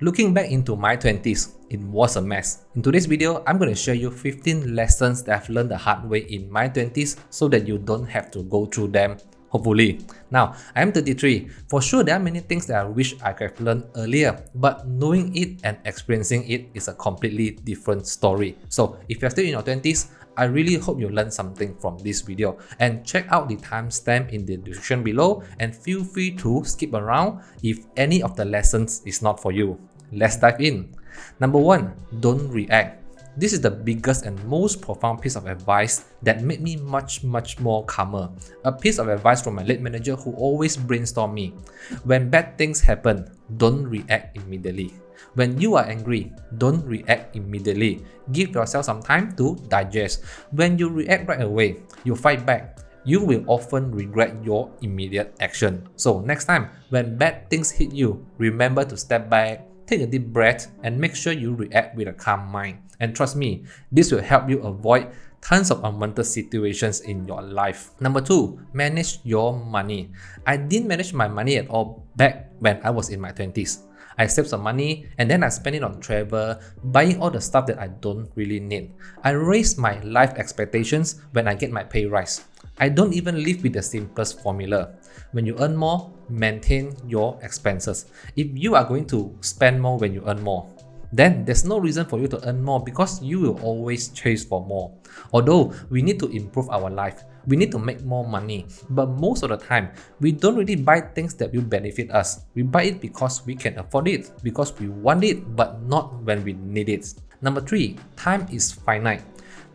Looking back into my 20s, it was a mess. In today's video, I'm going to share you 15 lessons that I've learned the hard way in my 20s so that you don't have to go through them, hopefully. Now, I'm 33. For sure, there are many things that I wish I could have learned earlier, but knowing it and experiencing it is a completely different story. So, if you're still in your 20s, I really hope you learned something from this video, and check out the timestamp in the description below and feel free to skip around if any of the lessons is not for you. Let's dive in. Number 1, don't react. This is the biggest and most profound piece of advice that made me much more calmer. A piece of advice from my late manager who always brainstormed me. When bad things happen, don't react immediately. When you are angry, don't react immediately. Give yourself some time to digest. When you react right away, you fight back. You will often regret your immediate action. So next time, when bad things hit you, remember to step back, take a deep breath, and make sure you react with a calm mind. And trust me, this will help you avoid tons of unwanted situations in your life. Number 2, manage your money. I didn't manage my money at all back when I was in my 20s. I saved some money and then I spent it on travel, buying all the stuff that I don't really need. I raised my life expectations when I get my pay rise. I don't even live with the simplest formula. When you earn more, maintain your expenses. If you are going to spend more when you earn more, then there's no reason for you to earn more because you will always chase for more. Although we need to improve our life, we need to make more money, but most of the time, we don't really buy things that will benefit us. We buy it because we can afford it, because we want it, but not when we need it. Number 3, time is finite.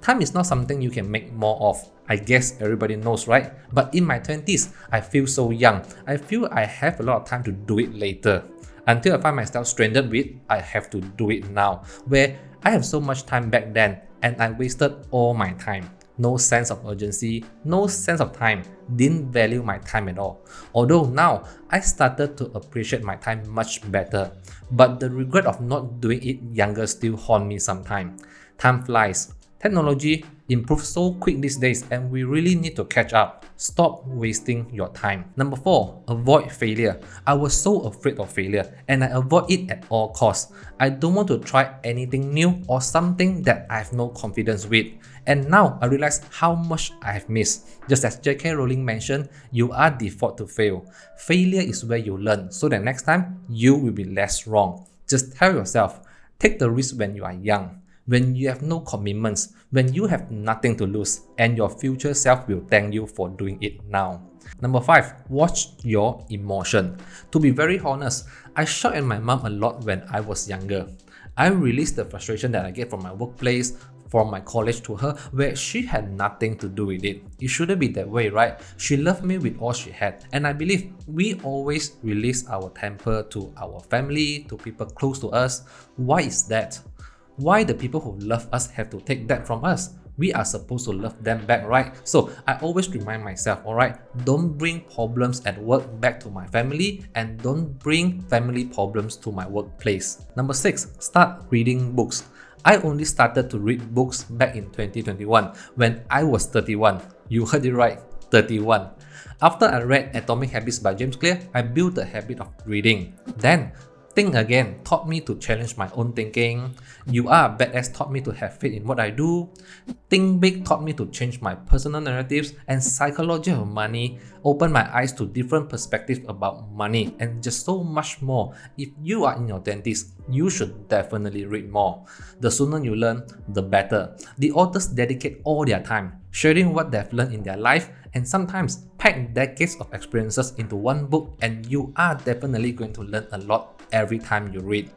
Time is not something you can make more of. I guess everybody knows, right? But in my 20s, I feel so young. I feel I have a lot of time to do it later. Until I find myself stranded with, I have to do it now, where I have so much time back then and I wasted all my time. No sense of urgency, no sense of time, didn't value my time at all. Although now, I started to appreciate my time much better, but the regret of not doing it younger still haunt me sometimes. Time flies. Technology improves so quick these days and we really need to catch up. Stop wasting your time. Number 4, avoid failure. I was so afraid of failure and I avoid it at all costs. I don't want to try anything new or something that I have no confidence with. And now I realize how much I have missed. Just as J.K. Rowling mentioned, you are default to fail. Failure is where you learn, so that next time you will be less wrong. Just tell yourself, take the risk when you are young. When you have no commitments, when you have nothing to lose, and your future self will thank you for doing it now. Number 5, watch your emotion. To be very honest, I shot at my mom a lot when I was younger. I released the frustration that I get from my workplace, from my college to her, where she had nothing to do with it. It shouldn't be that way, right? She loved me with all she had, and I believe we always release our temper to our family, to people close to us. Why is that? Why the people who love us have to take that from us? We are supposed to love them back, right? So I always remind myself, alright, don't bring problems at work back to my family and don't bring family problems to my workplace. Number 6, start reading books. I only started to read books back in 2021 when I was 31. You heard it right, 31. After I read Atomic Habits by James Clear, I built the habit of reading. Then, Think Again taught me to challenge my own thinking. You Are a Badass taught me to have faith in what I do. Think Big taught me to change my personal narratives, and Psychology of Money opened my eyes to different perspectives about money and just so much more. If you are in your 20s, you should definitely read more. The sooner you learn, the better. The authors dedicate all their time sharing what they've learned in their life and sometimes pack decades of experiences into one book, and you are definitely going to learn a lot every time you read.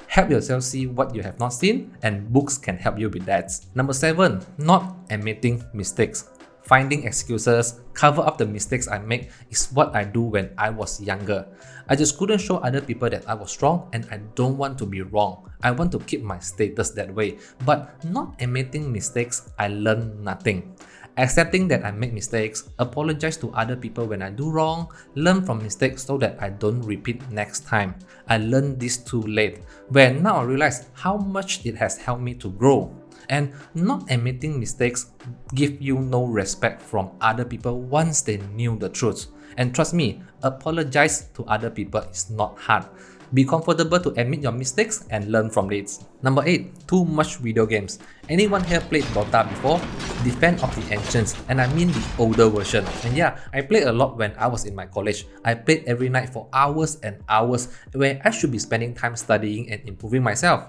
Help yourself see what you have not seen, and books can help you with that. Number 7, not admitting mistakes. Finding excuses, cover up the mistakes I make is what I do when I was younger. I just couldn't show other people that I was strong and I don't want to be wrong. I want to keep my status that way. But not admitting mistakes, I learned nothing. Accepting that I make mistakes, apologize to other people when I do wrong, learn from mistakes so that I don't repeat next time. I learned this too late, where now I realize how much it has helped me to grow. And not admitting mistakes give you no respect from other people once they knew the truth. And trust me, apologize to other people is not hard. Be comfortable to admit your mistakes and learn from it. Number 8. Too much video games. Anyone here played Dota before? Defense of the Ancients, and I mean the older version. And yeah, I played a lot when I was in my college. I played every night for hours and hours where I should be spending time studying and improving myself.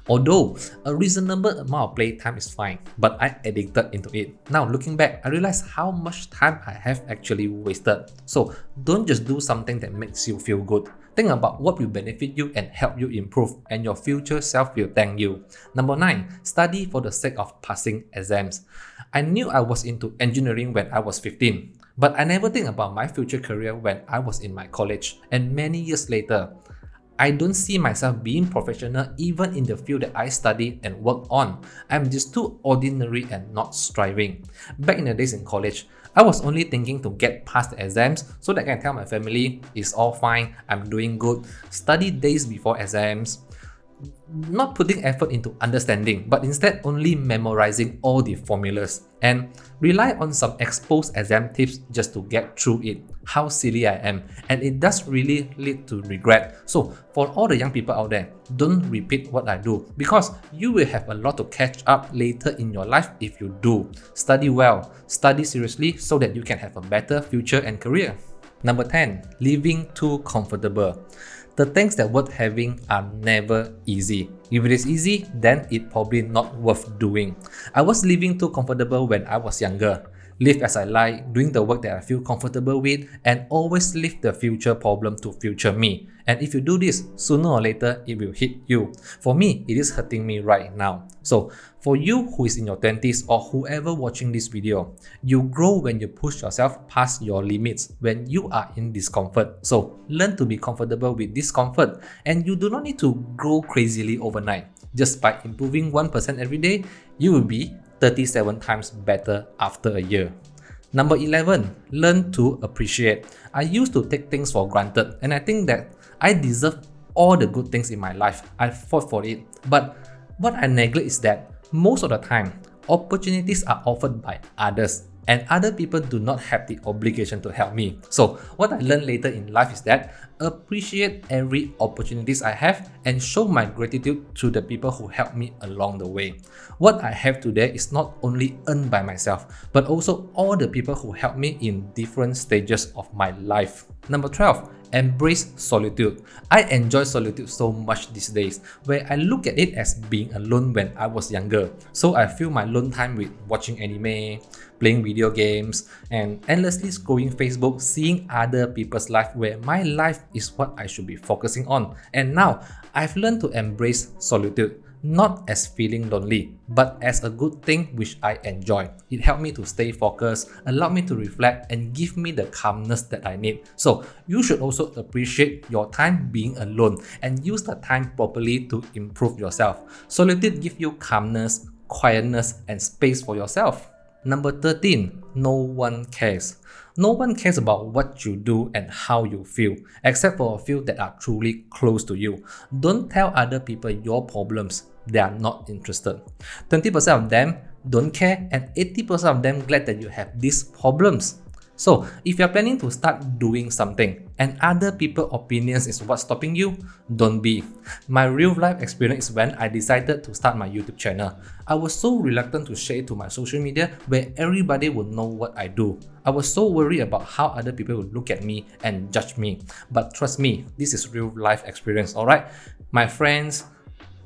Although a reasonable amount of playtime is fine, but I addicted into it. Now looking back, I realized how much time I have actually wasted. So don't just do something that makes you feel good. Think about what will benefit you and help you improve, and your future self will thank you. Number 9. Study for the sake of passing exams. I knew I was into engineering when I was 15, but I never think about my future career when I was in my college, and many years later. I don't see myself being professional even in the field that I studied and worked on. I'm just too ordinary and not striving. Back in the days in college, I was only thinking to get past the exams so that I can tell my family it's all fine, I'm doing good, study days before exams, not putting effort into understanding, but instead only memorizing all the formulas and rely on some exposed exam tips just to get through it. How silly I am, and it does really lead to regret. So for all the young people out there, don't repeat what I do, because you will have a lot to catch up later in your life if you do. Study well, study seriously so that you can have a better future and career. Number 10. Living too comfortable. The things that worth having are never easy. If it is easy, then it's probably not worth doing. I was living too comfortable when I was younger. Live as I like, doing the work that I feel comfortable with, and always leave the future problem to future me. And if you do this, sooner or later, it will hit you. For me, it is hurting me right now. So, for you who is in your 20s or whoever watching this video, you grow when you push yourself past your limits when you are in discomfort. So, learn to be comfortable with discomfort, and you do not need to grow crazily overnight. Just by improving 1% every day, you will be 37 times better after a year. Number 11. Learn to appreciate. I used to take things for granted, and I think that I deserve all the good things in my life. I fought for it. But what I neglect is that most of the time, opportunities are offered by others, and other people do not have the obligation to help me. So what I learned later in life is that appreciate every opportunities I have and show my gratitude to the people who helped me along the way. What I have today is not only earned by myself, but also all the people who helped me in different stages of my life. Number 12. Embrace solitude. I enjoy solitude so much these days, where I look at it as being alone when I was younger. So I fill my alone time with watching anime, playing video games, and endlessly scrolling Facebook, seeing other people's life where my life is what I should be focusing on. And now, I've learned to embrace solitude, not as feeling lonely, but as a good thing which I enjoy. It helped me to stay focused, allowed me to reflect, and give me the calmness that I need. So you should also appreciate your time being alone and use the time properly to improve yourself. Solitude gives you calmness, quietness, and space for yourself. Number 13. No one cares. No one cares about what you do and how you feel, except for a few that are truly close to you. Don't tell other people your problems. They are not interested. 20% of them don't care, and 80% of them glad that you have these problems. So, if you're planning to start doing something and other people's opinions is what's stopping you, don't be. My real life experience is when I decided to start my YouTube channel. I was so reluctant to share it to my social media where everybody would know what I do. I was so worried about how other people would look at me and judge me. But trust me, this is real life experience, alright? My friends,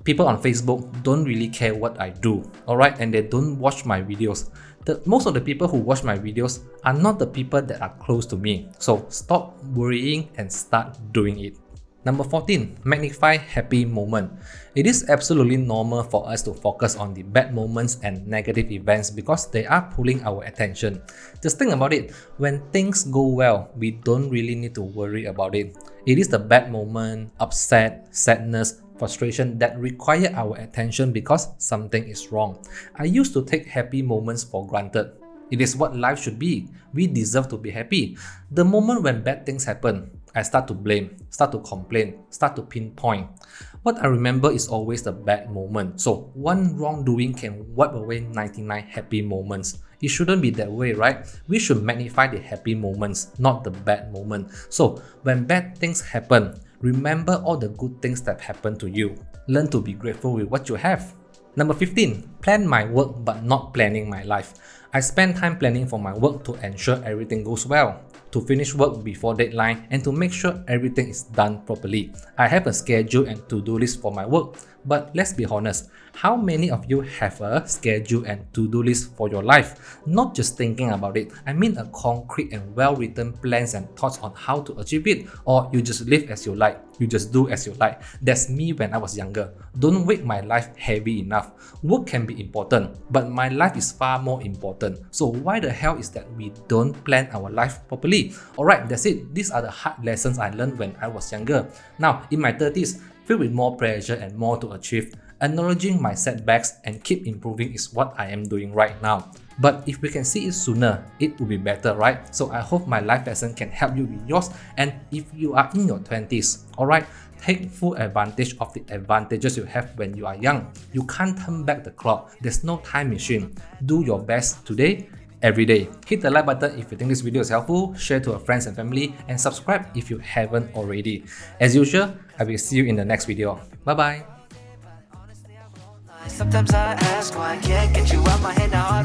people on Facebook don't really care what I do, alright? And they don't watch my videos. Most of the people who watch my videos are not the people that are close to me. So stop worrying and start doing it. Number 14. Magnify happy moment. It is absolutely normal for us to focus on the bad moments and negative events because they are pulling our attention. Just think about it. When things go well, we don't really need to worry about it. It is the bad moment, upset, sadness, frustration that require our attention because something is wrong. I used to take happy moments for granted. It is what life should be. We deserve to be happy. The moment when bad things happen, I start to blame, start to complain, start to pinpoint. What I remember is always the bad moment. So one wrongdoing can wipe away 99 happy moments. It shouldn't be that way, right? We should magnify the happy moments, not the bad moment. So when bad things happen, Remember all the good things that happened to you. Learn to be grateful with what you have. Number 15. Plan my work but not planning my life. I spend time planning for my work to ensure everything goes well, to finish work before deadline, and to make sure everything is done properly. I have a schedule and to-do list for my work, but let's be honest, how many of you have a schedule and to-do list for your life? Not just thinking about it, I mean a concrete and well-written plans and thoughts on how to achieve it, or you just live as you like, you just do as you like. That's me when I was younger. Don't make my life heavy enough. Work can be important, but my life is far more important. So why the hell is that we don't plan our life properly? Alright, that's it. These are the hard lessons I learned when I was younger. Now, in my 30s, filled with more pressure and more to achieve, acknowledging my setbacks and keep improving is what I am doing right now. But if we can see it sooner, it would be better, right? So I hope my life lesson can help you with yours. And if you are in your 20s, alright, take full advantage of the advantages you have when you are young. You can't turn back the clock. There's no time machine. Do your best today, every day. Hit the like button if you think this video is helpful, share to your friends and family, and subscribe if you haven't already. As usual, I will see you in the next video. Bye bye. Sometimes I ask why I can't get you out my head now.